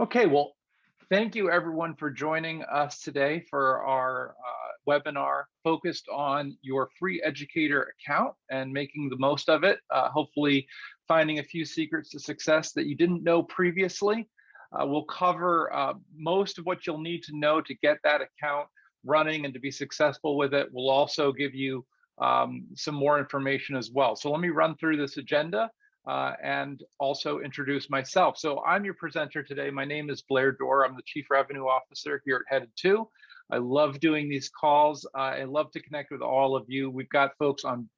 Okay, well, thank you everyone for joining us today for our webinar focused on your free educator account and making the most of it, hopefully finding a few secrets to success that you didn't know previously. We'll cover most of what you'll need to know to get that account running and to be successful with it. We'll also give you some more information as well. So let me run through this agenda and also introduce myself. So I'm your presenter today. My name is Blair Dorr. I'm the Chief Revenue Officer here at Headed 2. I love doing these calls. I love to connect with all of you. We've got folks on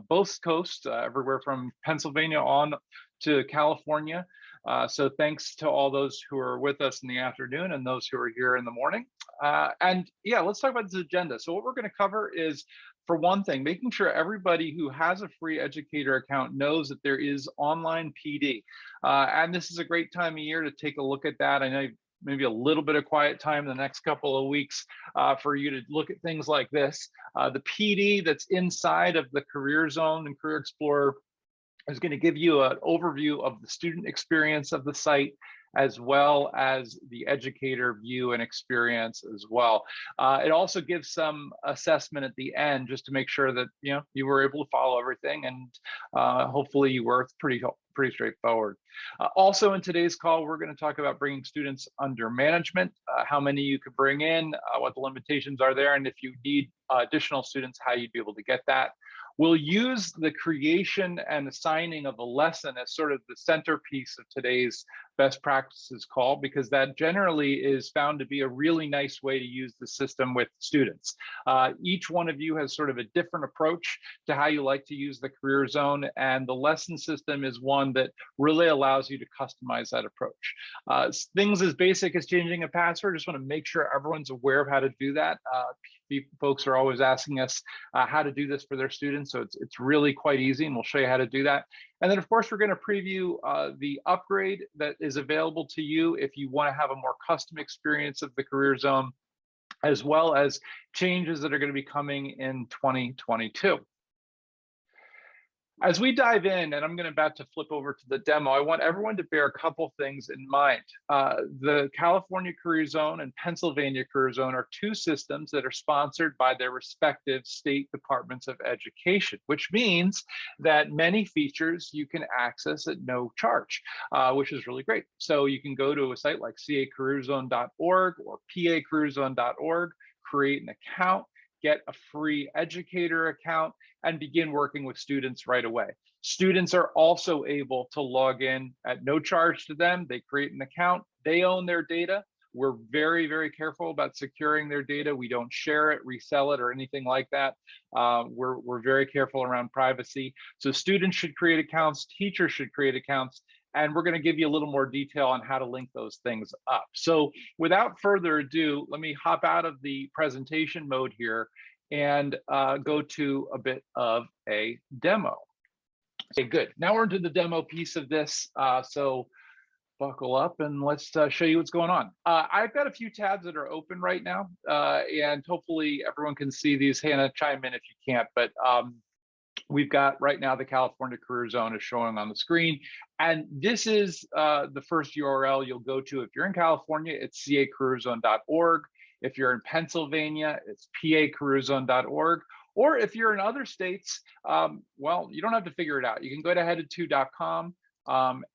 both coasts, everywhere from Pennsylvania on to California. So thanks to all those who are with us in the afternoon and those who are here in the morning. And yeah, let's talk about this agenda. So what we're going to cover is, for one thing, making sure everybody who has a free educator account knows that there is online PD. And this is a great time of year to take a look at that. I know maybe a little bit of quiet time in the next couple of weeks for you to look at things like this. The PD that's inside of the CareerZone and CareerExplorer is going to give you an overview of the student experience of the site, as well as the educator view and experience as well. It also gives some assessment at the end just to make sure that you were able to follow everything, and hopefully you were pretty straightforward. Also in today's call, we're going to talk about bringing students under management, how many you could bring in, what the limitations are there, and if you need additional students, how you'd be able to get that. We'll use the creation and assigning of a lesson as sort of the centerpiece of today's best practices call, because that generally is found to be a really nice way to use the system with students. Each one of you has sort of a different approach to how you like to use the CareerZone, and the lesson system is one that really allows you to customize that approach. Things as basic as changing a password, just want to make sure everyone's aware of how to do that. Folks are always asking us how to do this for their students, so it's really quite easy, and we'll show you how to do that. And then, of course, we're going to preview the upgrade that is available to you if you want to have a more custom experience of the CareerZone, as well as changes that are going to be coming in 2022. As we dive in, and I'm about to flip over to the demo, I want everyone to bear a couple things in mind. The California CareerZone and Pennsylvania CareerZone are two systems that are sponsored by their respective state departments of education, which means that many features you can access at no charge, which is really great. So you can go to a site like cacareerzone.org or pacareerzone.org, create an account, get a free educator account, and begin working with students right away. Students are also able to log in at no charge to them. They create an account, they own their data. We're very, very careful about securing their data. We don't share it, resell it, or anything like that. We're very careful around privacy. So students should create accounts, teachers should create accounts, and we're going to give you a little more detail on how to link those things up. So without further ado, let me hop out of the presentation mode here and go to a bit of a demo. Okay, good. Now we're into the demo piece of this. So buckle up and let's show you what's going on. I've got a few tabs that are open right now, and hopefully everyone can see these. Hannah, chime in if you can't, but we've got right now the California CareerZone is showing on the screen. And this is the first URL you'll go to. If you're in California, it's cacareerzone.org. If you're in Pennsylvania, it's pacareerzone.org. Or if you're in other states, well, you don't have to figure it out. You can go to headed2.com,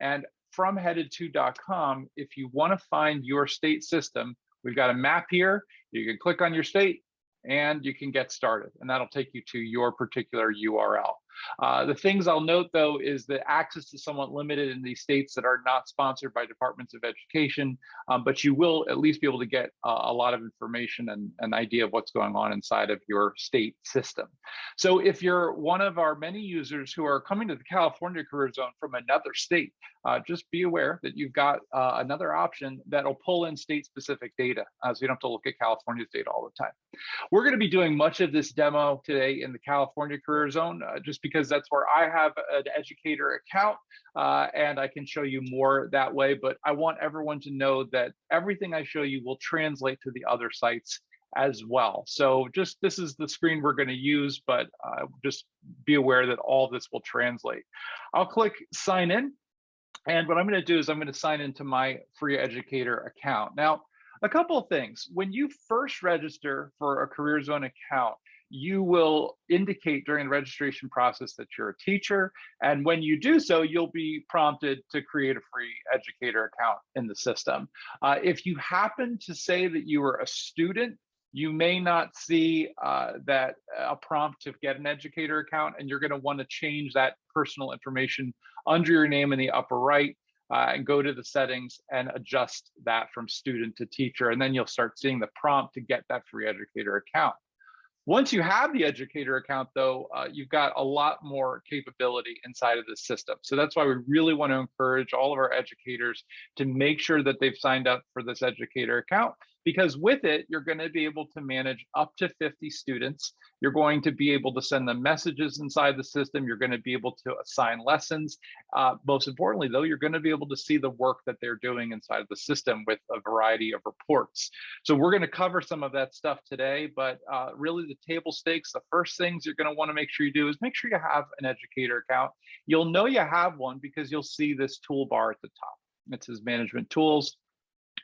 and from headed2.com, if you want to find your state system, we've got a map here. You can click on your state and you can get started, and that'll take you to your particular URL. The things I'll note, though, is that access is somewhat limited in these states that are not sponsored by departments of education, but you will at least be able to get a lot of information and an idea of what's going on inside of your state system. So if you're one of our many users who are coming to the California CareerZone from another state, just be aware that you've got another option that'll pull in state-specific data, so you don't have to look at California's data all the time. We're going to be doing much of this demo today in the California CareerZone, just because that's where I have an educator account, and I can show you more that way. But I want everyone to know that everything I show you will translate to the other sites as well. So this is the screen we're going to use, but just be aware that all this will translate. I'll click sign in. And what I'm going to do is I'm going to sign into my free educator account. Now, a couple of things. When you first register for a CareerZone account, you will indicate during the registration process that you're a teacher. And when you do so, you'll be prompted to create a free educator account in the system. If you happen to say that you were a student, you may not see that a prompt to get an educator account, and you're going to want to change that personal information under your name in the upper right, and go to the settings and adjust that from student to teacher. And then you'll start seeing the prompt to get that free educator account. Once you have the educator account, though, you've got a lot more capability inside of the system. So that's why we really want to encourage all of our educators to make sure that they've signed up for this educator account, because with it, you're going to be able to manage up to 50 students. You're going to be able to send them messages inside the system. You're going to be able to assign lessons. Most importantly, though, you're going to be able to see the work that they're doing inside of the system with a variety of reports. So we're going to cover some of that stuff today, but really the table stakes, the first things you're going to want to make sure you do is make sure you have an educator account. You'll know you have one because you'll see this toolbar at the top. It says Management Tools,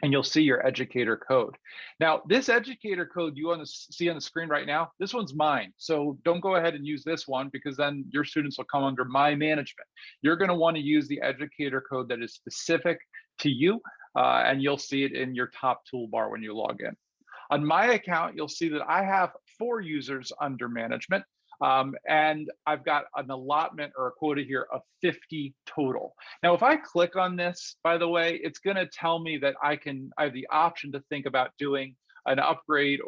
and you'll see your educator code. Now, this educator code you want to see on the screen right now, this one's mine. So don't go ahead and use this one, because then your students will come under my management. You're going to want to use the educator code that is specific to you, and you'll see it in your top toolbar when you log in. On my account, you'll see that I have 4 users under management. And I've got an allotment or a quota here of 50 total. Now, if I click on this, by the way, it's going to tell me that I have the option to think about doing an upgrade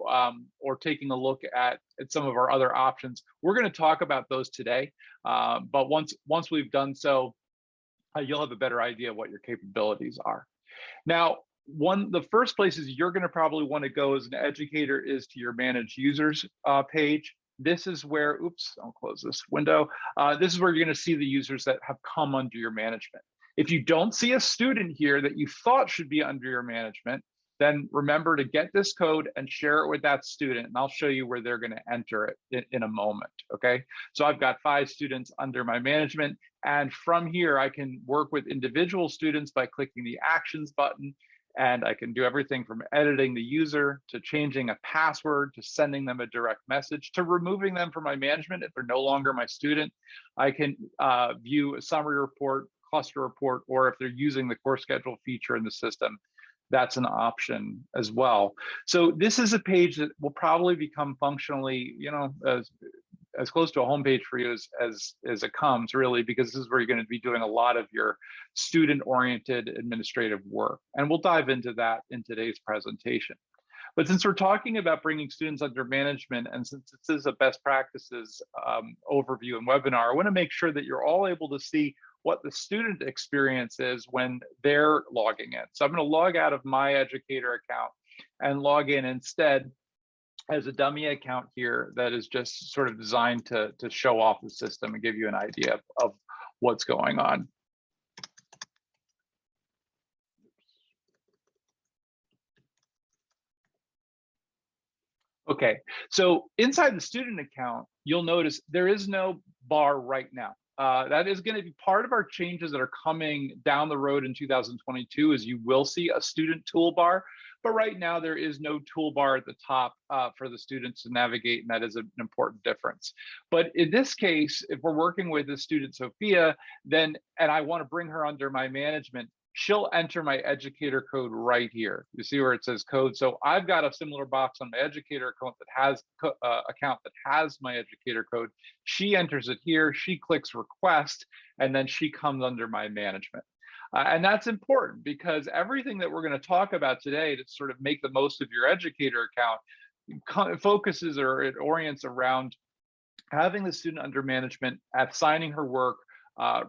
or taking a look at some of our other options. We're going to talk about those today. But once we've done so, you'll have a better idea of what your capabilities are. Now, the first places you're going to probably want to go as an educator is to your Manage Users page. This is where, oops, I'll close this window. This is where you're going to see the users that have come under your management. If you don't see a student here that you thought should be under your management, then remember to get this code and share it with that student, and I'll show you where they're going to enter it in a moment, okay? So I've got 5 students under my management, and from here, I can work with individual students by clicking the Actions button, and I can do everything from editing the user to changing a password to sending them a direct message to removing them from my management if they're no longer my student. I can view a summary report, cluster report, or if they're using the course schedule feature in the system, that's an option as well. So this is a page that will probably become functionally, as close to a homepage for you as it comes, really, because this is where you're going to be doing a lot of your student-oriented administrative work. And we'll dive into that in today's presentation. But since we're talking about bringing students under management, and since this is a best practices overview and webinar, I want to make sure that you're all able to see what the student experience is when they're logging in. So I'm going to log out of my educator account and log in instead as a dummy account here that is just sort of designed to show off the system and give you an idea of what's going on. Okay, so inside the student account, you'll notice there is no bar right now. That is going to be part of our changes that are coming down the road in 2022, is you will see a student toolbar. But right now, there is no toolbar at the top for the students to navigate, and that is an important difference. But in this case, if we're working with the student Sophia, and I want to bring her under my management, she'll enter my educator code right here. You see where it says code. So I've got a similar box on my educator account that has my educator code. She enters it here, she clicks request, and then she comes under my management. And that's important because everything that we're going to talk about today to sort of make the most of your educator account focuses, or it orients around having the student under management, assigning her work,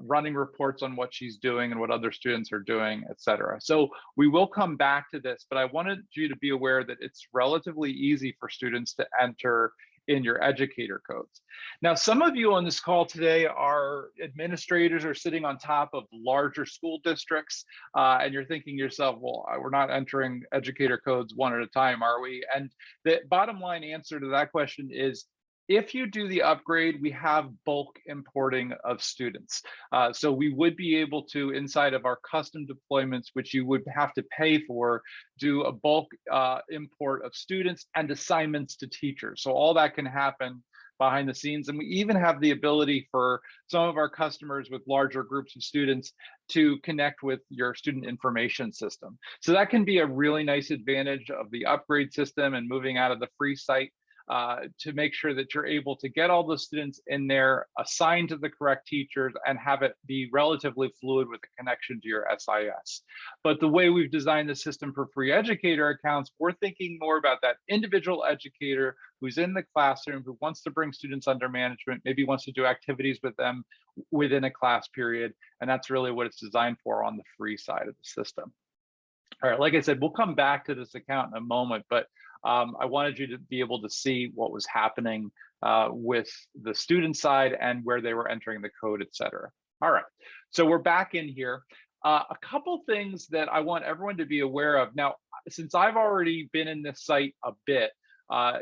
running reports on what she's doing and what other students are doing, et cetera. So we will come back to this, but I wanted you to be aware that it's relatively easy for students to enter in your educator codes. Now, some of you on this call today are administrators or sitting on top of larger school districts, and you're thinking to yourself, well, we're not entering educator codes one at a time, are we? And the bottom line answer to that question is If you do the upgrade, we have bulk importing of students. So we would be able to, inside of our custom deployments, which you would have to pay for, do a bulk import of students and assignments to teachers. So all that can happen behind the scenes. And we even have the ability for some of our customers with larger groups of students to connect with your student information system. So that can be a really nice advantage of the upgrade system and moving out of the free site, to make sure that you're able to get all the students in there, assigned to the correct teachers, and have it be relatively fluid with a connection to your SIS. But the way we've designed the system for free educator accounts, we're thinking more about that individual educator who's in the classroom, who wants to bring students under management, maybe wants to do activities with them within a class period. And that's really what it's designed for on the free side of the system. All right, like I said, we'll come back to this account in a moment, but I wanted you to be able to see what was happening with the student side and where they were entering the code, et cetera. All right, so we're back in here. A couple things that I want everyone to be aware of. Now, since I've already been in this site a bit,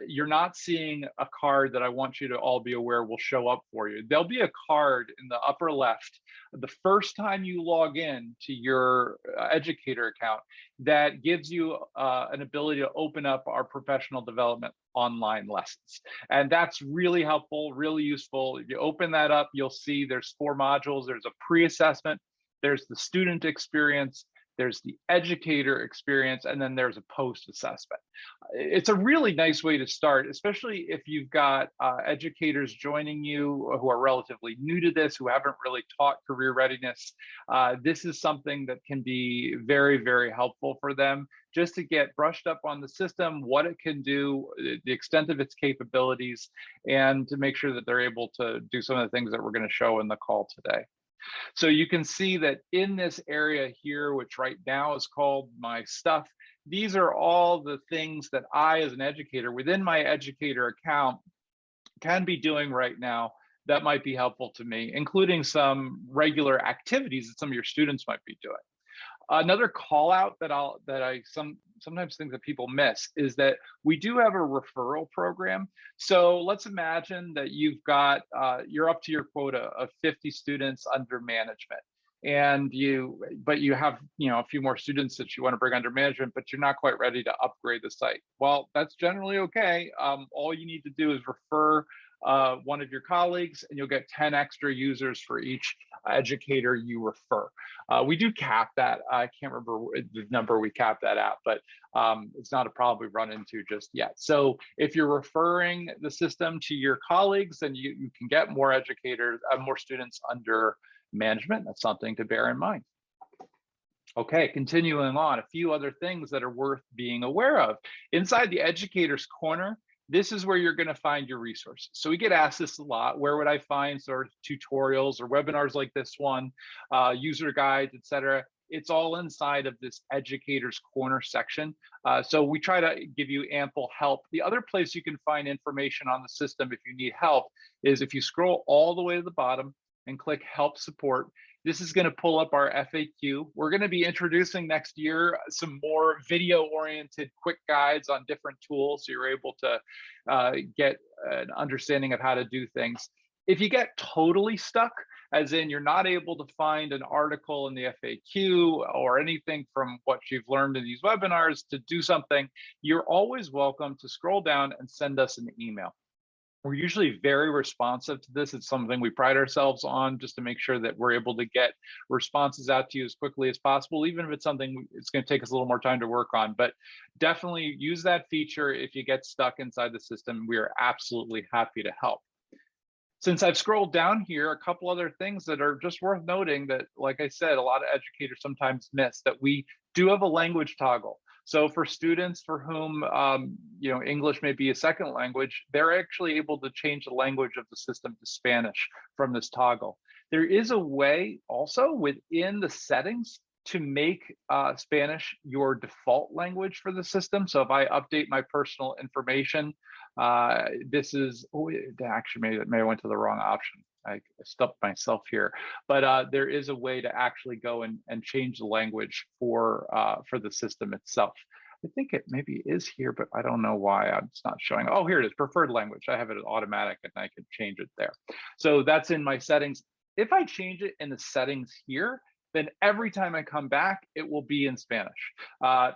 you're not seeing a card that I want you to all be aware will show up for you. There'll be a card in the upper left the first time you log in to your educator account that gives you an ability to open up our professional development online lessons. And that's really helpful, really useful. If you open that up, you'll see there's 4 modules. There's a pre-assessment, there's the student experience, there's the educator experience, and then there's a post-assessment. It's a really nice way to start, especially if you've got educators joining you who are relatively new to this, who haven't really taught career readiness. This is something that can be very, very helpful for them, just to get brushed up on the system, what it can do, the extent of its capabilities, and to make sure that they're able to do some of the things that we're going to show in the call today. So you can see that in this area here, which right now is called My Stuff, these are all the things that I, as an educator, within my educator account, can be doing right now that might be helpful to me, including some regular activities that some of your students might be doing. Another call out that I sometimes think that people miss is that we do have a referral program. So let's imagine that you've got you're up to your quota of 50 students under management, and you have a few more students that you want to bring under management, but you're not quite ready to upgrade the site. Well, that's generally okay. All you need to do is refer one of your colleagues, and you'll get 10 extra users for each educator you refer. We do cap that. I can't remember the number we cap that at, but it's not a problem we've run into just yet. So if you're referring the system to your colleagues, then you can get more educators, more students under management. That's something to bear in mind. Okay, continuing on, a few other things that are worth being aware of. Inside the educator's corner, this is where you're going to find your resources. So we get asked this a lot. Where would I find sort of tutorials or webinars like this one, user guides, etc.? It's all inside of this educator's corner section. So we try to give you ample help. The other place you can find information on the system if you need help is if you scroll all the way to the bottom and click Help Support. This is going to pull up our FAQ. We're going to be introducing next year some more video-oriented quick guides on different tools, so you're able to get an understanding of how to do things. If you get totally stuck, as in you're not able to find an article in the FAQ or anything from what you've learned in these webinars to do something, you're always welcome to scroll down and send us an email. We're usually very responsive to this. It's something we pride ourselves on, just to make sure that we're able to get responses out to you as quickly as possible, even if it's something it's going to take us a little more time to work on. But definitely use that feature if you get stuck inside the system. We are absolutely happy to help. Since I've scrolled down here, a couple other things that are just worth noting that, like I said, a lot of educators sometimes miss, that we do have a language toggle. So for students for whom English may be a second language, they're actually able to change the language of the system to Spanish from this toggle. There is a way also within the settings to make Spanish your default language for the system. So if I update my personal information, this is, actually maybe I went to the wrong option. I stumped myself here, but there is a way to actually go and change the language for the system itself. I think it maybe is here, but I don't know why it's not showing. Oh, here it is, preferred language. I have it as automatic and I can change it there. So that's in my settings. If I change it in the settings here, then every time I come back, it will be in Spanish.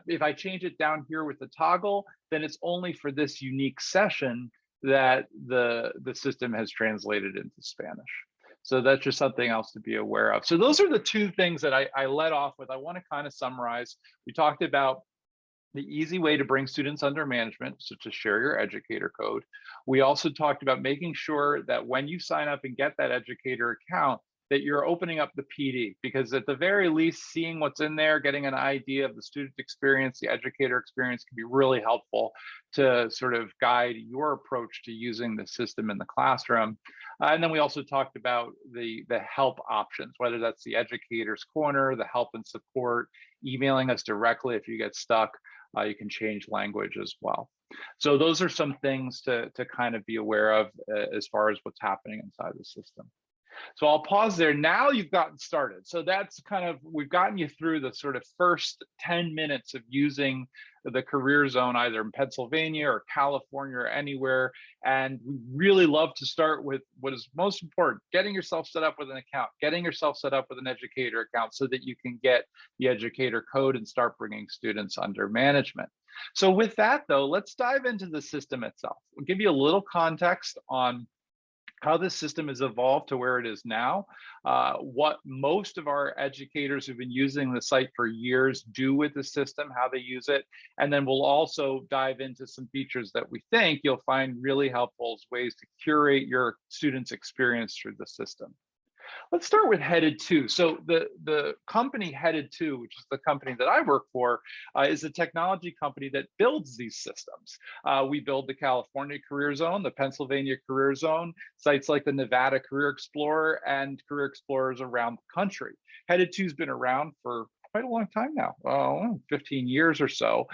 If I change it down here with the toggle, then it's only for this unique session that the system has translated into Spanish. So that's just something else to be aware of. So those are the two things that I led off with. I want to kind of summarize. We talked about the easy way to bring students under management, so to share your educator code. We also talked about making sure that when you sign up and get that educator account, that you're opening up the PD, because at the very least, seeing what's in there, getting an idea of the student experience, the educator experience can be really helpful to sort of guide your approach to using the system in the classroom. And then we also talked about the help options, whether that's the educator's corner, the help and support, emailing us directly if you get stuck. You can change language as well. So those are some things to kind of be aware of as far as what's happening inside the system. So I'll pause there. Now you've gotten started. So that's kind of, we've gotten you through the sort of first 10 minutes of using the career zone, either in Pennsylvania or California or anywhere. And we really love to start with what is most important, getting yourself set up with an account, getting yourself set up with an educator account so that you can get the educator code and start bringing students under management. So with that though, let's dive into the system itself. We'll give you a little context on how this system has evolved to where it is now, what most of our educators who've been using the site for years do with the system, how they use it, and then we'll also dive into some features that we think you'll find really helpful as ways to curate your students' experience through the system. Let's start with Headed 2. So the company Headed 2, which is the company that I work for, is a technology company that builds these systems. We build the California Career Zone, the Pennsylvania Career Zone, sites like the Nevada CareerExplorer, and Career Explorers around the country. Headed 2 has been around for quite a long time now, 15 years or so.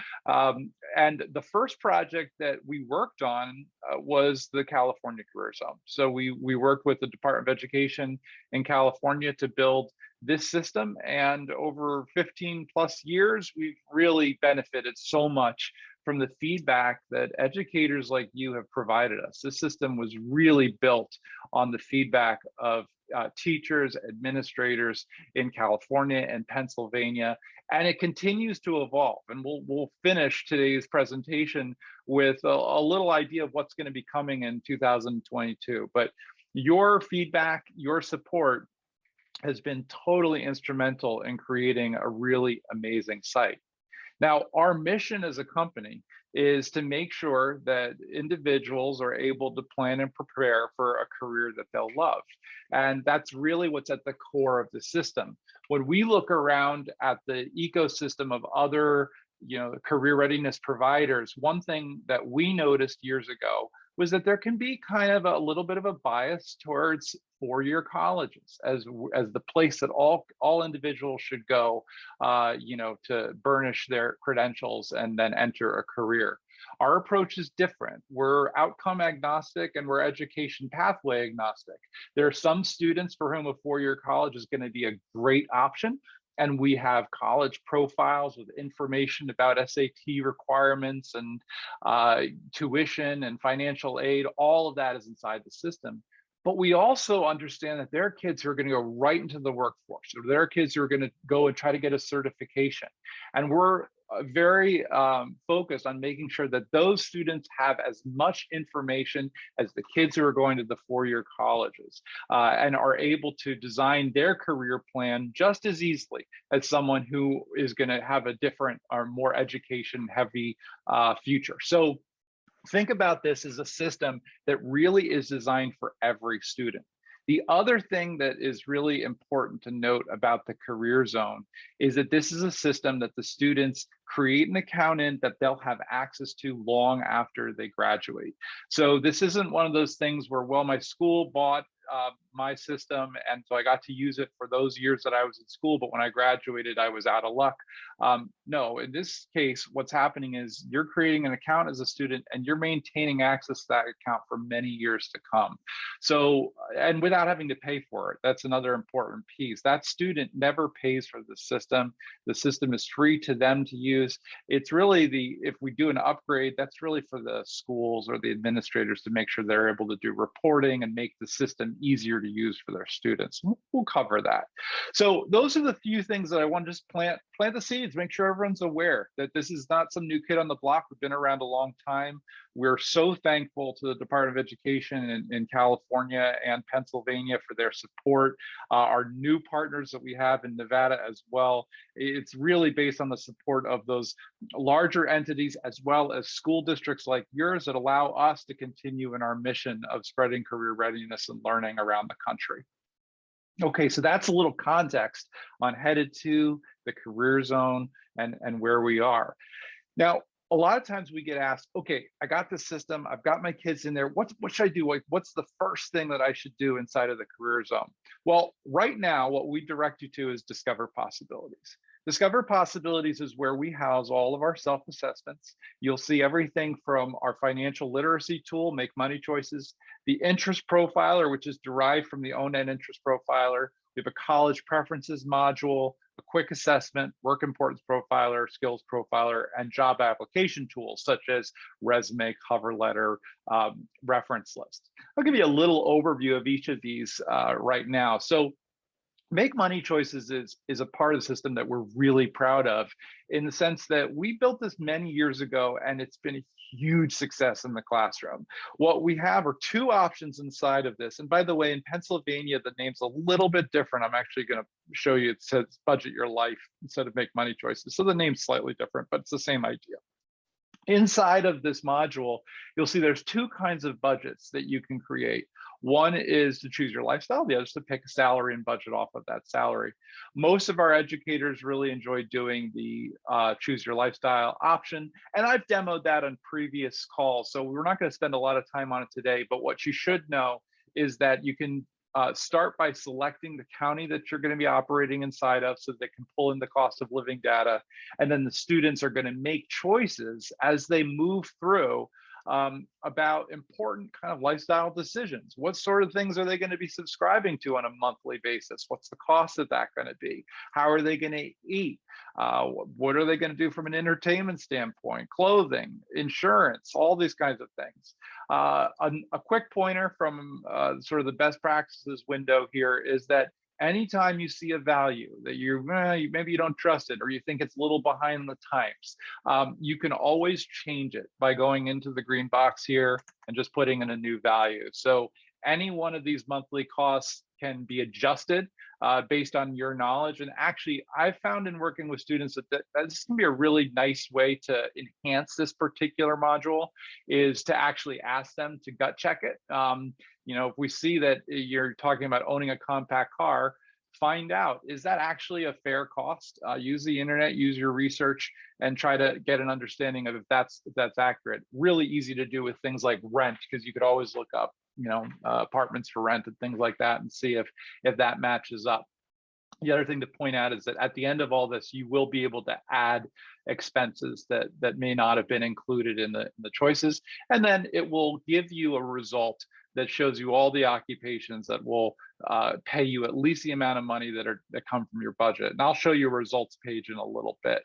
And the first project that we worked on was the California Career Zone. So we worked with the Department of Education in California to build this system. And over 15 plus years, we've really benefited so much from the feedback that educators like you have provided us. This system was really built on the feedback of teachers, administrators in California and Pennsylvania, and it continues to evolve. And we'll finish today's presentation with a little idea of what's going to be coming in 2022. But your feedback, your support has been totally instrumental in creating a really amazing site. Now, our mission as a company is to make sure that individuals are able to plan and prepare for a career that they'll love. And that's really what's at the core of the system. When we look around at the ecosystem of other career readiness providers, one thing that we noticed years ago was that there can be kind of a little bit of a bias towards four-year colleges as the place that all individuals should go, to burnish their credentials and then enter a career. Our approach is different. We're outcome agnostic and we're education pathway agnostic. There are some students for whom a four-year college is going to be a great option. And we have college profiles with information about SAT requirements and tuition and financial aid. All of that is inside the system. But we also understand that there are kids who are going to go right into the workforce, or there are kids who are going to go and try to get a certification. And we're very focused on making sure that those students have as much information as the kids who are going to the four-year colleges and are able to design their career plan just as easily as someone who is going to have a different or more education-heavy future. So think about this as a system that really is designed for every student. The other thing that is really important to note about the Career Zone is that this is a system that the students create an account in that they'll have access to long after they graduate. So this isn't one of those things where, well, my school bought my system, and so I got to use it for those years that I was in school, but when I graduated, I was out of luck. No, in this case, what's happening is you're creating an account as a student and you're maintaining access to that account for many years to come. So, and without having to pay for it, that's another important piece. That student never pays for the system. The system is free to them to use. use. It's really if we do an upgrade, that's really for the schools or the administrators to make sure they're able to do reporting and make the system easier to use for their students. We'll cover that. So those are the few things that I want to just plant the seeds, make sure everyone's aware that this is not some new kid on the block. We've been around a long time. We're so thankful to the Department of Education in California and Pennsylvania for their support. Our new partners that we have in Nevada as well. It's really based on the support of those larger entities as well as school districts like yours that allow us to continue in our mission of spreading career readiness and learning around the country. Okay, so that's a little context on Headed to the Career Zone and where we are. Now, a lot of times we get asked, okay, I got this system, I've got my kids in there, what should I do? Like, what's the first thing that I should do inside of the Career Zone? Well, right now, what we direct you to is Discover Possibilities. Discover Possibilities is where we house all of our self-assessments. You'll see everything from our financial literacy tool, Make Money Choices, the interest profiler, which is derived from the own-end interest profiler. We have a college preferences module, a quick assessment, work importance profiler, skills profiler, and job application tools such as resume, cover letter, reference list. I'll give you a little overview of each of these right now. So Make Money Choices is a part of the system that we're really proud of, in the sense that we built this many years ago and it's been a huge success in the classroom. What we have are two options inside of this. And by the way, in Pennsylvania, the name's a little bit different. I'm actually going to show you, it says Budget Your Life instead of Make Money Choices. So the name's slightly different, but it's the same idea. Inside of this module, you'll see there's two kinds of budgets that you can create. One is to choose your lifestyle, the other is to pick a salary and budget off of that salary. Most of our educators really enjoy doing the choose your lifestyle option, and I've demoed that on previous calls, so we're not going to spend a lot of time on it today, but what you should know is that you can start by selecting the county that you're going to be operating inside of so they can pull in the cost of living data. And then the students are going to make choices as they move through about important kind of lifestyle decisions. What sort of things are they going to be subscribing to on a monthly basis? What's the cost of that going to be? How are they going to eat? What are they going to do from an entertainment standpoint? Clothing, insurance, all these kinds of things. A quick pointer from sort of the best practices window here is that anytime you see a value that maybe you don't trust it or you think it's a little behind the times, you can always change it by going into the green box here and just putting in a new value. So any one of these monthly costs can be adjusted based on your knowledge. And actually, I've found in working with students that this can be a really nice way to enhance this particular module, is to actually ask them to gut check it. You know, if we see that you're talking about owning a compact car, find out, is that actually a fair cost? Use the internet, use your research, and try to get an understanding of if that's accurate. Really easy to do with things like rent, because you could always look up, you know, apartments for rent and things like that and see if that matches up. The other thing to point out is that at the end of all this, you will be able to add expenses that may not have been included in the choices, and then it will give you a result that shows you all the occupations that will pay you at least the amount of money that come from your budget. And I'll show you a results page in a little bit.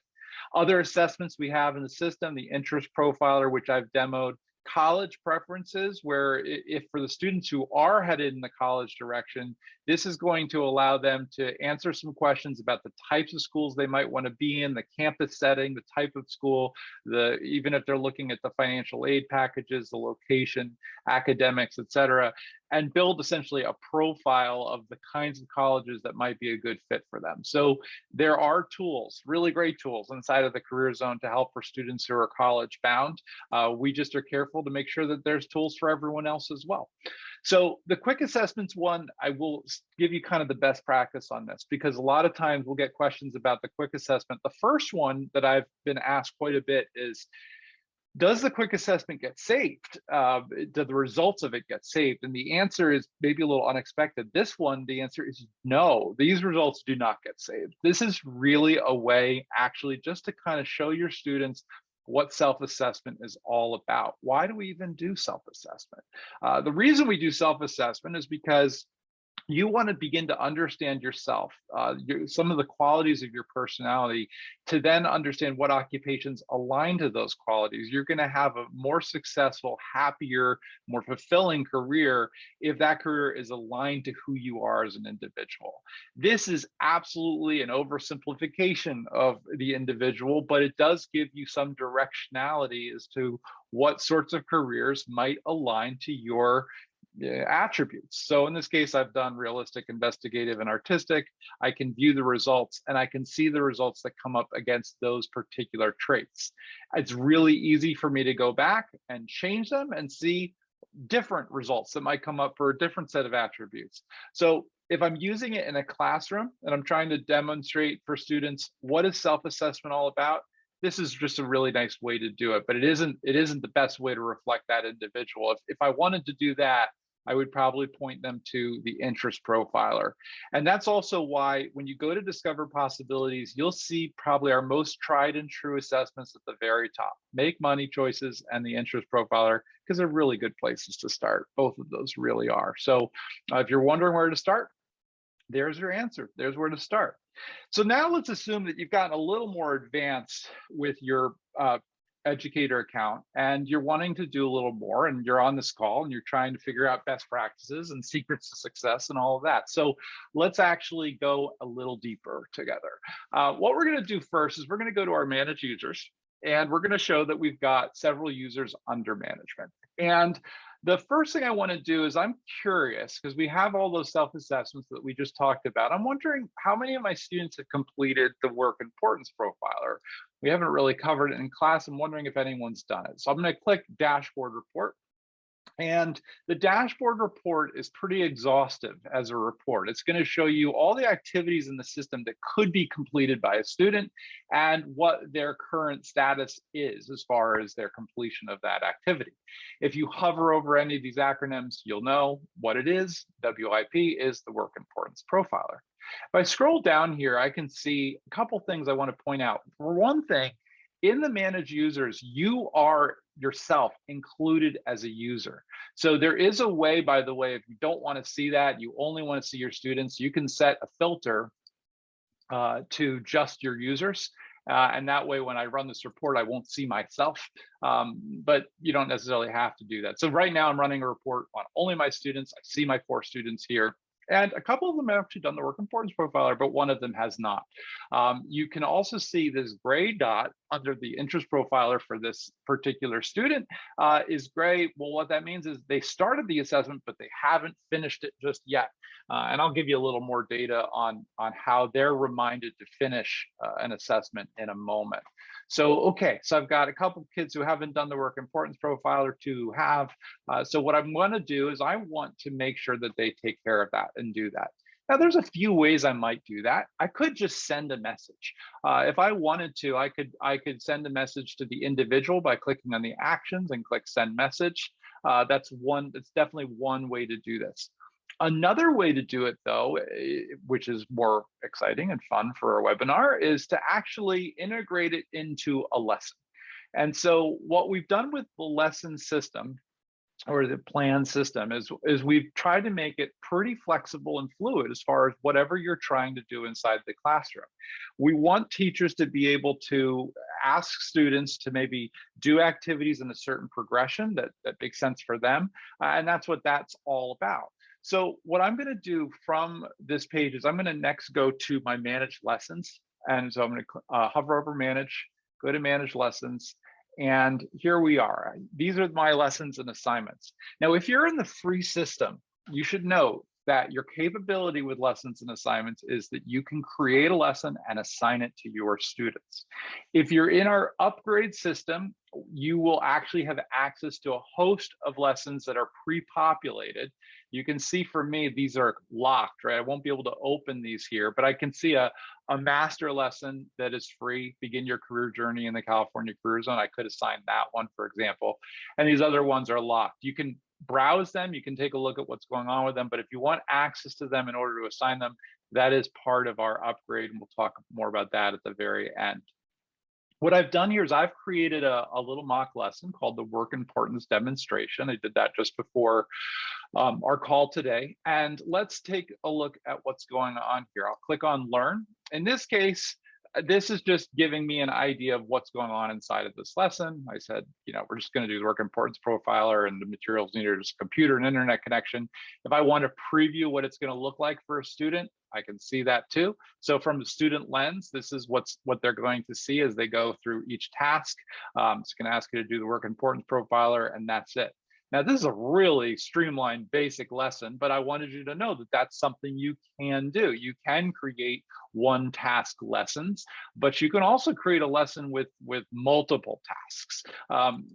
Other assessments we have in the system: the interest profiler, which I've demoed; college preferences, where if for the students who are headed in the college direction, this is going to allow them to answer some questions about the types of schools they might want to be in, the campus setting, the type of school, even if they're looking at the financial aid packages, the location, academics, et cetera, and build essentially a profile of the kinds of colleges that might be a good fit for them. So there are tools, really great tools inside of the Career Zone to help for students who are college bound. We just are careful to make sure that there's tools for everyone else as well. So the quick assessments one, I will give you kind of the best practice on this, because a lot of times we'll get questions about the quick assessment. The first one that I've been asked quite a bit is, does the quick assessment get saved? Do the results of it get saved? And the answer is maybe a little unexpected. This one, the answer is no, these results do not get saved. This is really a way actually just to kind of show your students what self-assessment is all about. Why do we even do self-assessment? The reason we do self-assessment is because you want to begin to understand yourself, some of the qualities of your personality, to then understand what occupations align to those qualities. You're going to have a more successful, happier, more fulfilling career if that career is aligned to who you are as an individual. This is absolutely an oversimplification of the individual, but it does give you some directionality as to what sorts of careers might align to your attributes. So in this case, I've done realistic, investigative, and artistic. I can view the results and I can see the results that come up against those particular traits. It's really easy for me to go back and change them and see different results that might come up for a different set of attributes. So if I'm using it in a classroom and I'm trying to demonstrate for students what is self-assessment all about, this is just a really nice way to do it, but it isn't the best way to reflect that individual. If I wanted to do that, I would probably point them to the interest profiler. And that's also why when you go to Discover Possibilities, you'll see probably our most tried and true assessments at the very top: Make Money Choices and the interest profiler, because they're really good places to start. Both of those really are. So if you're wondering where to start, there's your answer. There's where to start. So now let's assume that you've gotten a little more advanced with your Educator account and you're wanting to do a little more, and you're on this call and you're trying to figure out best practices and secrets to success and all of that. So let's actually go a little deeper together. What we're going to do first is we're going to go to our manage users, and we're going to show that we've got several users under management. And the first thing I want to do is, I'm curious, because we have all those self-assessments that we just talked about. I'm wondering how many of my students have completed the work importance profiler. We haven't really covered it in class. I'm wondering if anyone's done it. So I'm going to click Dashboard Report. And the dashboard report is pretty exhaustive as a report. It's going to show you all the activities in the system that could be completed by a student and what their current status is as far as their completion of that activity. If you hover over any of these acronyms, you'll know what it is. WIP is the Work Importance Profiler. If I scroll down here, I can see a couple things I want to point out. For one thing, in the manage users, you are yourself included as a user. So there is a way, by the way, if you don't want to see that, you only want to see your students, you can set a filter to just your users. And that way, when I run this report, I won't see myself, but you don't necessarily have to do that. So right now I'm running a report on only my students. I see my 4 students here. And a couple of them have actually done the work importance profiler, but one of them has not. You can also see this gray dot under the interest profiler for this particular student is gray. Well, what that means is they started the assessment, but they haven't finished it just yet. And I'll give you a little more data on how they're reminded to finish an assessment in a moment. So, okay, so I've got a couple of kids who haven't done the work importance profiler, 2 who have. So what I'm going to do is I want to make sure that they take care of that and do that. Now, there's a few ways I might do that. I could just send a message. If I wanted to, I could send a message to the individual by clicking on the actions and click send message. That's definitely one way to do this. Another way to do it, though, which is more exciting and fun for a webinar, is to actually integrate it into a lesson. And so what we've done with the lesson system, or the plan system, is we've tried to make it pretty flexible and fluid as far as whatever you're trying to do inside the classroom. We want teachers to be able to ask students to maybe do activities in a certain progression that makes sense for them, and that's what that's all about. So what I'm going to do from this page is I'm going to next go to my manage lessons. And so I'm going to hover over manage, go to manage lessons. And here we are. These are my lessons and assignments. Now, if you're in the free system, you should know that your capability with lessons and assignments is that you can create a lesson and assign it to your students. If you're in our upgrade system, you will actually have access to a host of lessons that are pre-populated. You can see for me, these are locked, right? I won't be able to open these here, but I can see a master lesson that is free, Begin Your Career Journey in the California Career Zone. I could assign that one, for example. And these other ones are locked. You can browse them, you can take a look at what's going on with them, but if you want access to them in order to assign them, that is part of our upgrade, and we'll talk more about that at the very end. What I've done here is I've created a little mock lesson called the work importance demonstration. I did that just before our call today. And let's take a look at what's going on here. I'll click on Learn. In this case, this is just giving me an idea of what's going on inside of this lesson. I said, we're just going to do the work importance profiler, and the materials needed is a computer and internet connection. If I want to preview what it's going to look like for a student, I can see that too. So from the student lens, this is what they're going to see as they go through each task. It's going to ask you to do the work importance profiler, and that's it. Now, this is a really streamlined basic lesson, but I wanted you to know that that's something you can do. You can create one task lessons, but you can also create a lesson with multiple tasks.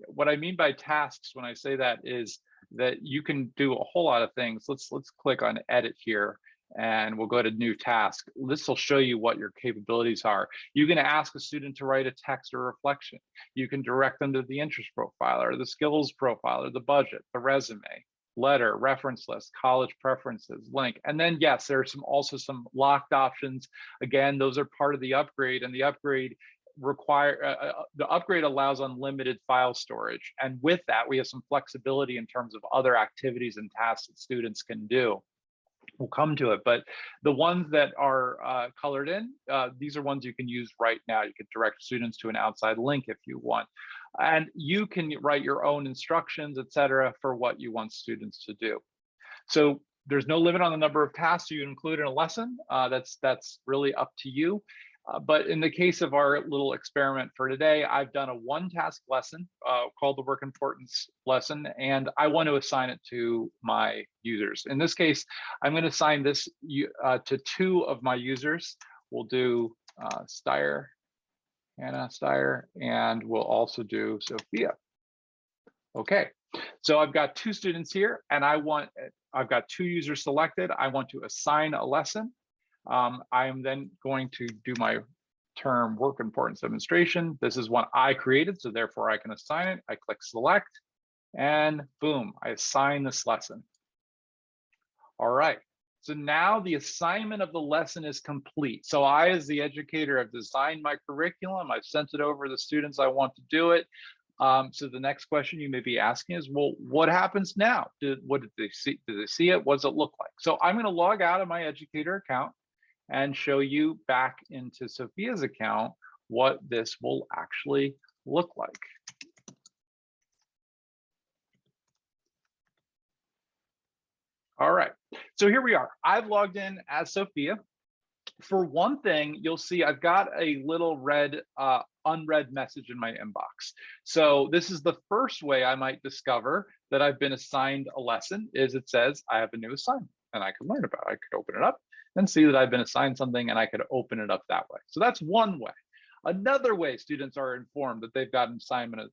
What I mean by tasks when I say that is that you can do a whole lot of things. Let's click on edit here, and we'll go to new task. This will show you what your capabilities are. You can ask a student to write a text or reflection. You can direct them to the interest profiler, the skills profiler, the budget, the resume, letter, reference list, college preferences, link. And then yes, there's also some locked options. Again, those are part of the upgrade, and the upgrade allows unlimited file storage. And with that, we have some flexibility in terms of other activities and tasks that students can do. We'll come to it, but the ones that are colored in, these are ones you can use right now. You can direct students to an outside link if you want, and you can write your own instructions, etc., for what you want students to do. So there's no limit on the number of tasks you include in a lesson. That's really up to you. But in the case of our little experiment for today, I've done a one-task lesson called the work importance lesson, and I want to assign it to my users. In this case, I'm going to assign this to 2 of my users. We'll do Hannah Steyer, and we'll also do Sophia. Okay, so I've got 2 students here, and I've got 2 users selected. I want to assign a lesson. I am then going to do my term work importance demonstration. This is one I created, so therefore I can assign it. I click select, and boom, I assign this lesson. All right, so now the assignment of the lesson is complete. So I, as the educator, have designed my curriculum. I've sent it over to the students I want to do it. So the next question you may be asking is, well, what happens now? What did they see? Did they see it? What does it look like? So I'm going to log out of my educator account and show you back into Sophia's account what this will actually look like. All right, so here we are. I've logged in as Sophia. For one thing, you'll see I've got a little red unread message in my inbox. So this is the first way I might discover that I've been assigned a lesson, is it says I have a new assignment and I can learn about it. I could open it up and see that I've been assigned something, and I could open it up that way. So that's one way. Another way students are informed that they've got an assignment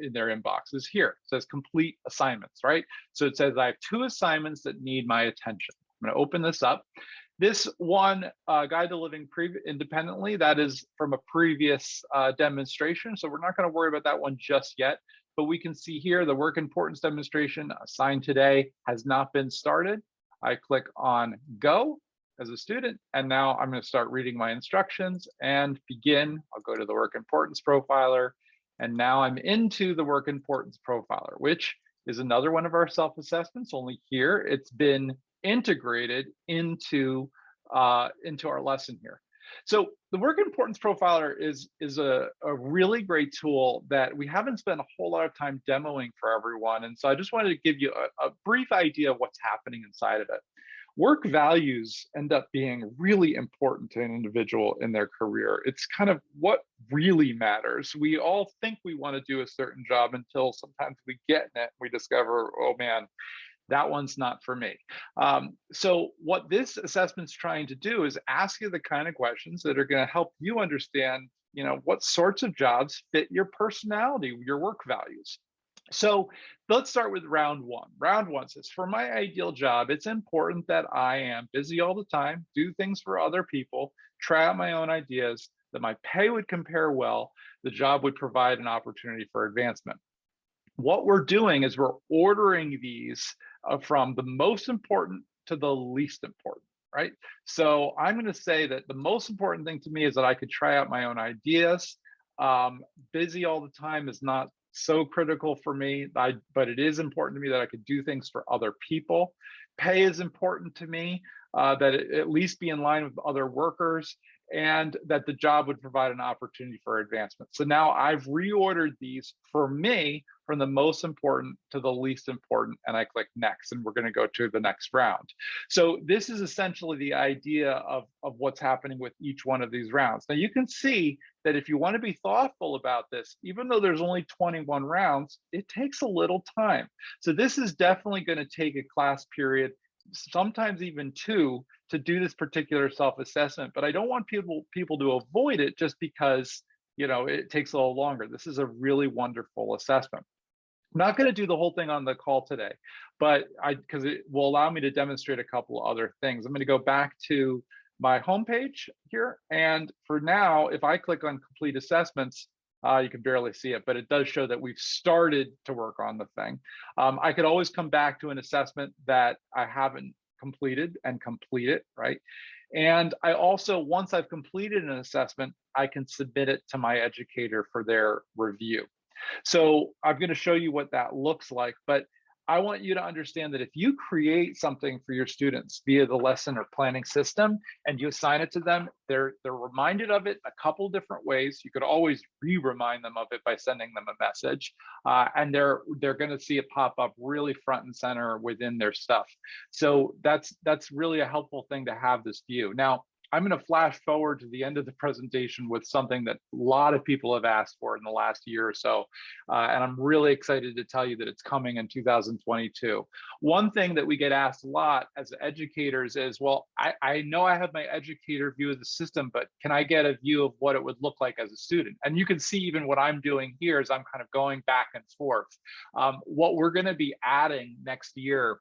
in their inbox is here. It says complete assignments, right? So it says I have 2 assignments that need my attention. I'm going to open this up. This one, Guide to Living Independently, that is from a previous demonstration. So we're not going to worry about that one just yet. But we can see here the work importance demonstration assigned today has not been started. I click on Go as a student, and now I'm going to start reading my instructions and begin. I'll go to the work importance profiler, and now I'm into the work importance profiler, which is another one of our self-assessments, only here it's been integrated into our lesson here. So the work importance profiler is a really great tool that we haven't spent a whole lot of time demoing for everyone. And so I just wanted to give you a brief idea of what's happening inside of it. Work values end up being really important to an individual in their career. It's kind of what really matters. We all think we want to do a certain job until sometimes we get in it, we discover, oh man, that one's not for me. So what this assessment's trying to do is ask you the kind of questions that are going to help you understand, what sorts of jobs fit your personality, your work values. So let's start with round 1. Round 1 says, for my ideal job, it's important that I am busy all the time, do things for other people, try out my own ideas, that my pay would compare well, the job would provide an opportunity for advancement. What we're doing is we're ordering these from the most important to the least important, right? So I'm going to say that the most important thing to me is that I could try out my own ideas. Busy all the time is not so critical for me, but it is important to me that I could do things for other people. Pay is important to me, that it at least be in line with other workers, and that the job would provide an opportunity for advancement. So now I've reordered these for me from the most important to the least important, and I click next, and we're going to go to the next round. So this is essentially the idea of what's happening with each one of these rounds. Now you can see that if you want to be thoughtful about this, even though there's only 21 rounds, it takes a little time. So this is definitely going to take a class period, sometimes even two, to do this particular self-assessment. But I don't want people to avoid it just because, you know, it takes a little longer. This is a really wonderful assessment. I'm not going to do the whole thing on the call today, but because it will allow me to demonstrate a couple of other things. I'm going to go back to my homepage here. And for now, if I click on complete assessments, you can barely see it, but it does show that we've started to work on the thing. I could always come back to an assessment that I haven't completed and complete it, right? And I also, once I've completed an assessment, I can submit it to my educator for their review. So I'm going to show you what that looks like, but I want you to understand that if you create something for your students via the lesson or planning system and you assign it to them, they're reminded of it a couple different ways. You could always re-remind them of it by sending them a message, and they're going to see it pop up really front and center within their stuff. So that's really a helpful thing to have this view. Now, I'm going to flash forward to the end of the presentation with something that a lot of people have asked for in the last year or so. And I'm really excited to tell you that it's coming in 2022. One thing that we get asked a lot as educators is, well, I know I have my educator view of the system, but can I get a view of what it would look like as a student? And you can see even what I'm doing here is I'm kind of going back and forth. What we're going to be adding next year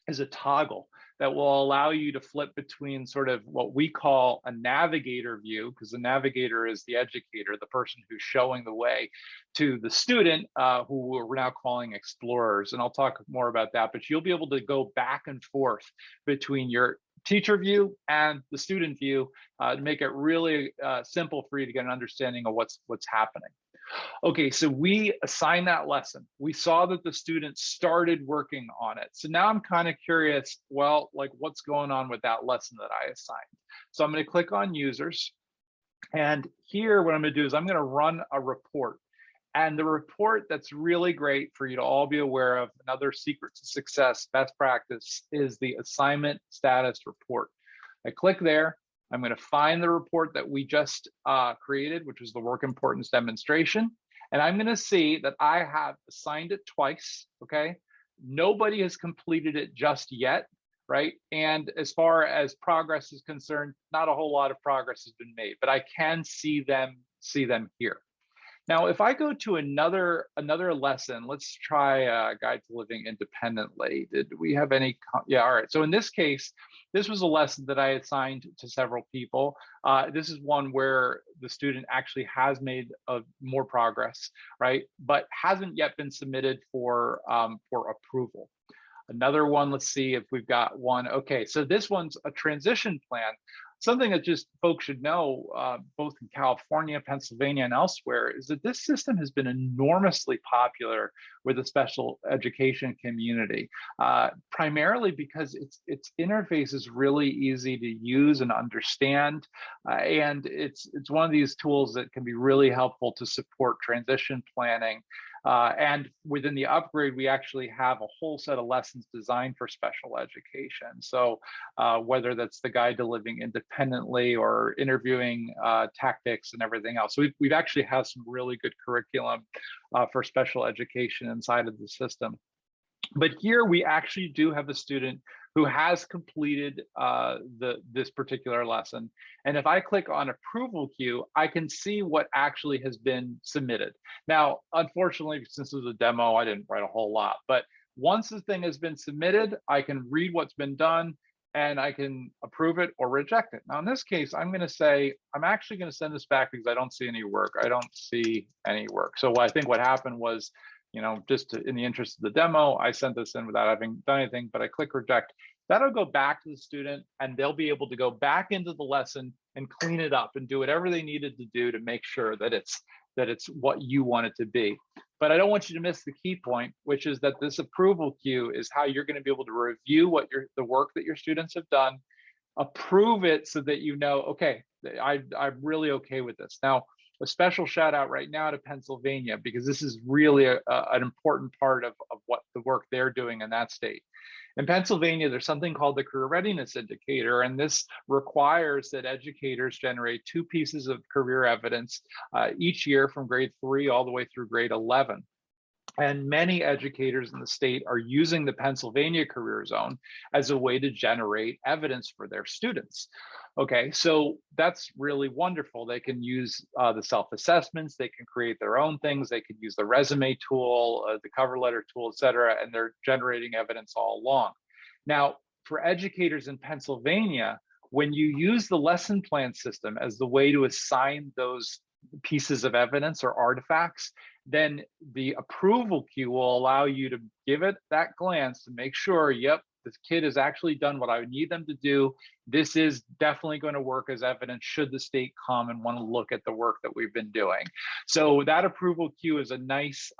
is a toggle that will allow you to flip between sort of what we call a navigator view, because the navigator is the educator, the person who's showing the way, to the student, who we're now calling explorers. And I'll talk more about that, but you'll be able to go back and forth between your teacher view and the student view to make it really simple for you to get an understanding of what's happening. Okay, so we assigned that lesson. We saw that the students started working on it. So now I'm kind of curious, well, like what's going on with that lesson that I assigned? So I'm going to click on users. And here, what I'm going to do is I'm going to run a report. And the report that's really great for you to all be aware of, another secret to success, best practice, is the assignment status report. I click there. I'm going to find the report that we just created, which was the work importance demonstration. And I'm going to see that I have assigned it twice, okay? Nobody has completed it just yet, right? And as far as progress is concerned, not a whole lot of progress has been made, but I can see them here. Now, if I go to another lesson, let's try Guide to Living Independently. Did we have any? Yeah, all right. So in this case, this was a lesson that I assigned to several people. This is one where the student actually has made more progress, right? But hasn't yet been submitted for approval. Another one, let's see if we've got one. Okay, so this one's a transition plan. Something that just folks should know, both in California, Pennsylvania, and elsewhere, is that this system has been enormously popular with the special education community, primarily because its interface is really easy to use and understand, and it's one of these tools that can be really helpful to support transition planning. And within the upgrade, we actually have a whole set of lessons designed for special education. So whether that's the Guide to Living Independently or interviewing tactics and everything else. So we've actually have some really good curriculum for special education inside of the system. But here we actually do have a student who has completed this particular lesson. And if I click on approval queue, I can see what actually has been submitted. Now, unfortunately, since this was a demo, I didn't write a whole lot, but once the thing has been submitted, I can read what's been done and I can approve it or reject it. Now, in this case, I'm gonna say, I'm actually gonna send this back because I don't see any work. I don't see any work. So I think what happened was, you know, just in the interest of the demo, I sent this in without having done anything, but I click reject. That'll go back to the student and they'll be able to go back into the lesson and clean it up and do whatever they needed to do to make sure that it's that it's what you want it to be. But I don't want you to miss the key point, which is that this approval queue is how you're going to be able to review the work that your students have done, approve it so that you know, okay, I'm really okay with this. Now, a special shout out right now to Pennsylvania, because this is really an important part of what the work they're doing in that state. In Pennsylvania, there's something called the Career Readiness Indicator, and this requires that educators generate 2 pieces of career evidence each year from grade 3 all the way through grade 11. And many educators in the state are using the Pennsylvania Career Zone as a way to generate evidence for their students. Okay, so that's really wonderful. They can use the self-assessments, they can create their own things, they can use the resume tool, the cover letter tool, et cetera, and they're generating evidence all along. Now, for educators in Pennsylvania, when you use the lesson plan system as the way to assign those pieces of evidence or artifacts, then the approval queue will allow you to give it that glance to make sure, yep, this kid has actually done what I would need them to do. This is definitely going to work as evidence should the state come and want to look at the work that we've been doing. So that approval queue is a nice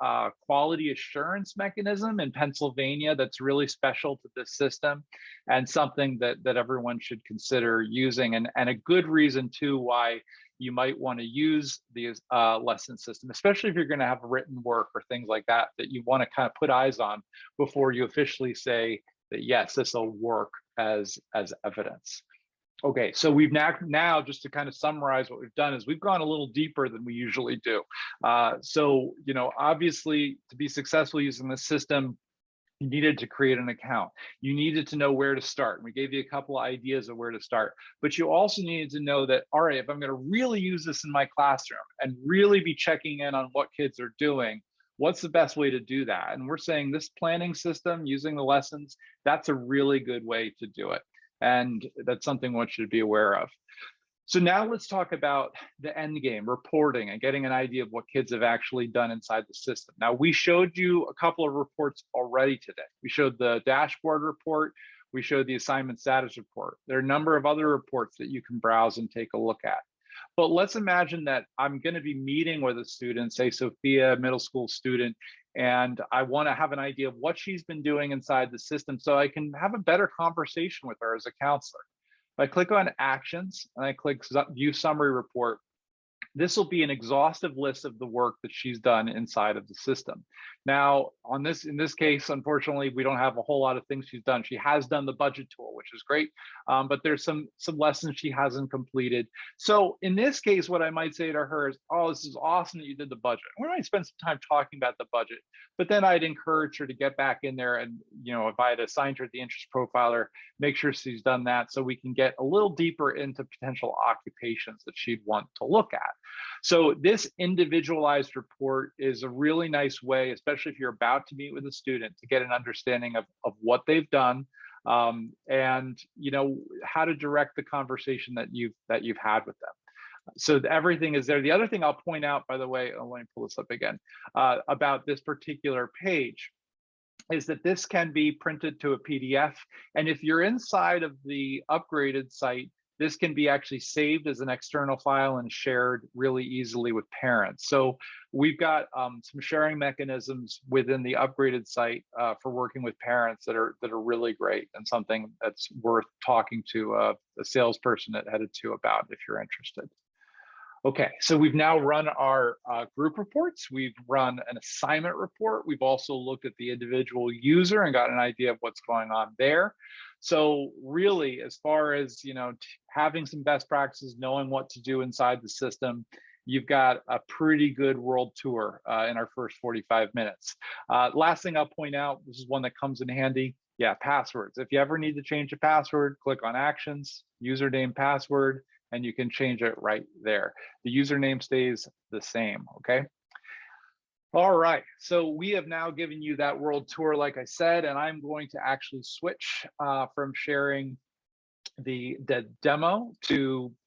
quality assurance mechanism in Pennsylvania that's really special to this system, and something that everyone should consider using, and a good reason too why you might want to use the lesson system, especially if you're going to have written work or things like that you want to kind of put eyes on before you officially say that yes, this will work as evidence. Okay, so we've now just to kind of summarize what we've done is we've gone a little deeper than we usually do. So, you know, obviously to be successful using this system, you needed to create an account. You needed to know where to start. We gave you a couple of ideas of where to start, but you also needed to know that, all right, if I'm going to really use this in my classroom and really be checking in on what kids are doing, what's the best way to do that? And we're saying this planning system using the lessons, that's a really good way to do it. And that's something one should be aware of. So now let's talk about the end game, reporting and getting an idea of what kids have actually done inside the system. Now, we showed you a couple of reports already today. We showed the dashboard report, we showed the assignment status report. There are a number of other reports that you can browse and take a look at. But let's imagine that I'm going to be meeting with a student, say Sophia, middle school student, and I want to have an idea of what she's been doing inside the system so I can have a better conversation with her as a counselor. If I click on actions and I click view summary report, this will be an exhaustive list of the work that she's done inside of the system. Now, in this case, unfortunately, we don't have a whole lot of things she's done. She has done the budget tool, which is great, but there's some lessons she hasn't completed. So in this case, what I might say to her is, oh, this is awesome that you did the budget. We might spend some time talking about the budget, but then I'd encourage her to get back in there and, you know, if I had assigned her the interest profiler, make sure she's done that so we can get a little deeper into potential occupations that she'd want to look at. So this individualized report is a really nice way, especially if you're about to meet with a student, to get an understanding of what they've done, and you know how to direct the conversation that you've had with them. So everything is there. The other thing I'll point out, by the way, let me pull this up again, about this particular page, is that this can be printed to a PDF. And if you're inside of the upgraded site, this can be actually saved as an external file and shared really easily with parents. So we've got some sharing mechanisms within the upgraded site for working with parents that are really great, and something that's worth talking to a salesperson at Headed To about if you're interested. Okay, so we've now run our group reports. We've run an assignment report. We've also looked at the individual user and got an idea of what's going on there. So really, as far as, you know, having some best practices, knowing what to do inside the system, you've got a pretty good world tour in our first 45 minutes. Last thing I'll point out, this is one that comes in handy. Yeah, passwords. If you ever need to change a password, click on actions, username, password, and you can change it right there. The username stays the same, okay? All right, so we have now given you that world tour, like I said, and I'm going to actually switch from sharing the demo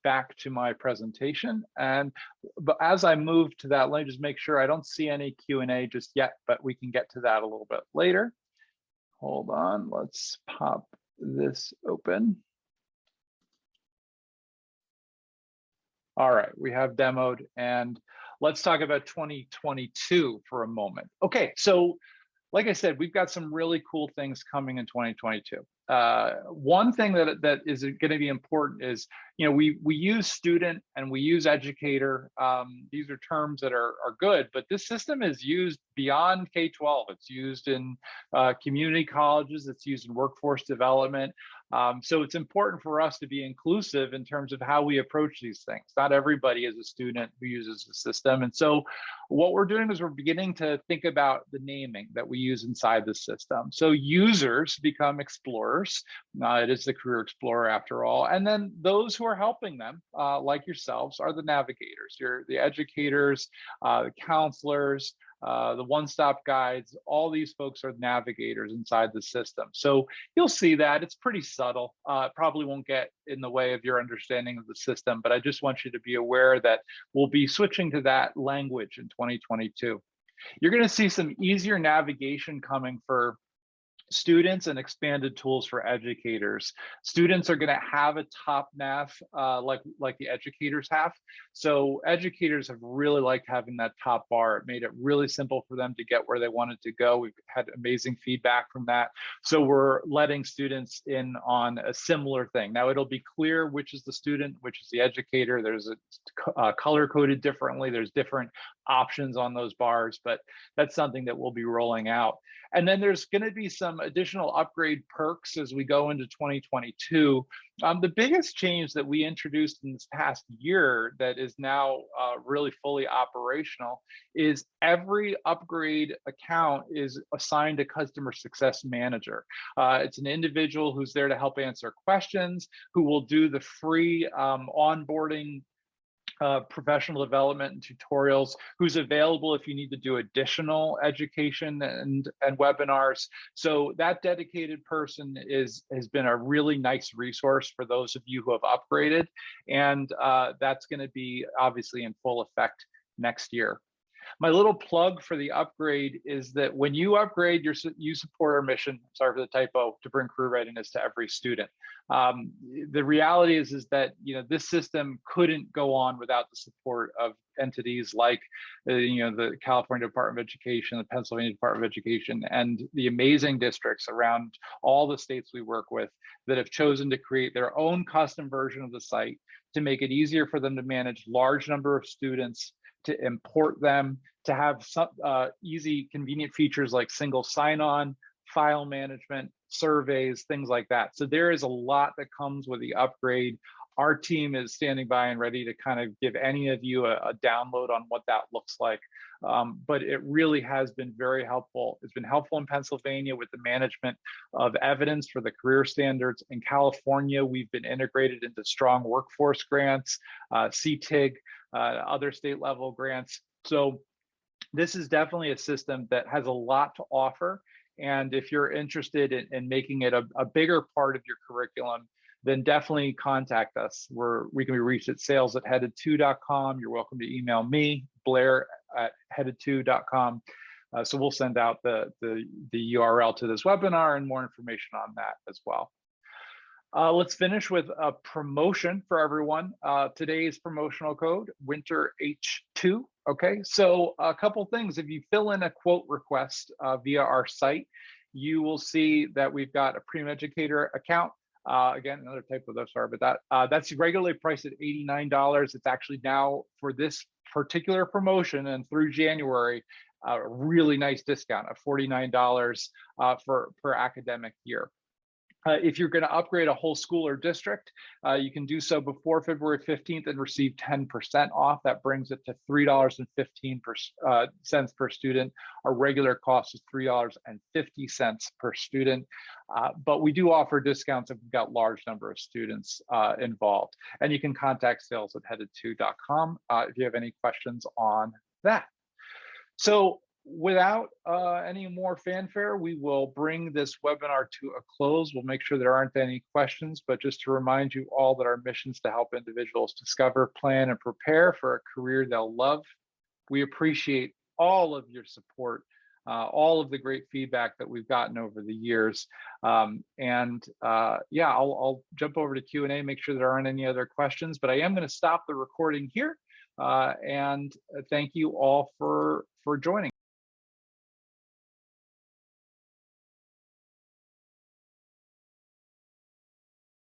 back to my presentation. But as I move to that, let me just make sure I don't see any Q&A just yet, but we can get to that a little bit later. Hold on, let's pop this open. All right, we have demoed, and let's talk about 2022 for a moment. Okay, so like I said, we've got some really cool things coming in 2022. One thing that is going to be important is, we use student and we use educator. These are terms that are good, but this system is used beyond K-12. It's used in community colleges. It's used in workforce development. So it's important for us to be inclusive in terms of how we approach these things. Not everybody is a student who uses the system. And so what we're doing is we're beginning to think about the naming that we use inside the system. So users become explorers. It is the Career Explorer after all. And then those who are helping them, like yourselves, are the navigators. You're the educators, the counselors, the one-stop guides. All these folks are navigators inside the system. So you'll see that it's pretty subtle. It probably won't get in the way of your understanding of the system, but I just want you to be aware that we'll be switching to that language in 2022. You're going to see some easier navigation coming for students and expanded tools for educators. Students are going to have a top nav like the educators have. So educators have really liked having that top bar. It made it really simple for them to get where they wanted to go. We've had amazing feedback from that. So we're letting students in on a similar thing. Now it'll be clear which is the student, which is the educator. There's a color coded differently. There's different options on those bars, but that's something that we'll be rolling out. And then there's going to be some additional upgrade perks as we go into 2022. The biggest change that we introduced in this past year that is now really fully operational is every upgrade account is assigned a customer success manager. It's an individual who's there to help answer questions, who will do the free onboarding, professional development and tutorials, who's available if you need to do additional education and webinars. So that dedicated person has been a really nice resource for those of you who have upgraded. And that's going to be obviously in full effect next year. My little plug for the upgrade is that when you upgrade, you support our mission, sorry for the typo, to bring career readiness to every student. The reality is that this system couldn't go on without the support of entities like the California Department of Education, the Pennsylvania Department of Education, and the amazing districts around all the states we work with that have chosen to create their own custom version of the site to make it easier for them to manage large number of students, to import them, to have some easy, convenient features like single sign-on, file management, surveys, things like that. So there is a lot that comes with the upgrade. Our team is standing by and ready to kind of give any of you a download on what that looks like. But it really has been very helpful. It's been helpful in Pennsylvania with the management of evidence for the career standards. In California, we've been integrated into strong workforce grants, CTIG, other state level grants. So this is definitely a system that has a lot to offer. And if you're interested in making it a bigger part of your curriculum, then definitely contact us. We can be reached at sales@headed2.com. You're welcome to email me, Blair@headed2.com. So we'll send out the URL to this webinar and more information on that as well. Let's finish with a promotion for everyone. Today's promotional code, Winter H2. Okay, so a couple things. If you fill in a quote request via our site, you will see that we've got a Premium Educator account. Again, another typo though, sorry about that. That's regularly priced at $89. It's actually now, for this particular promotion and through January, a really nice discount of $49 per academic year. If you're going to upgrade a whole school or district, you can do so before February 15th and receive 10% off. That brings it to $3.15 per student. Our regular cost is $3.50 per student. But we do offer discounts if we've got large number of students involved. And you can contact sales@headed2.com if you have any questions on that. So without any more fanfare, we will bring this webinar to a close. We'll make sure there aren't any questions, but just to remind you all that our mission is to help individuals discover, plan, and prepare for a career they'll love. We appreciate all of your support all of the great feedback that we've gotten over the years. Yeah, I'll jump over to Q&A, make sure there aren't any other questions, but I am going to stop the recording here. And thank you all for joining.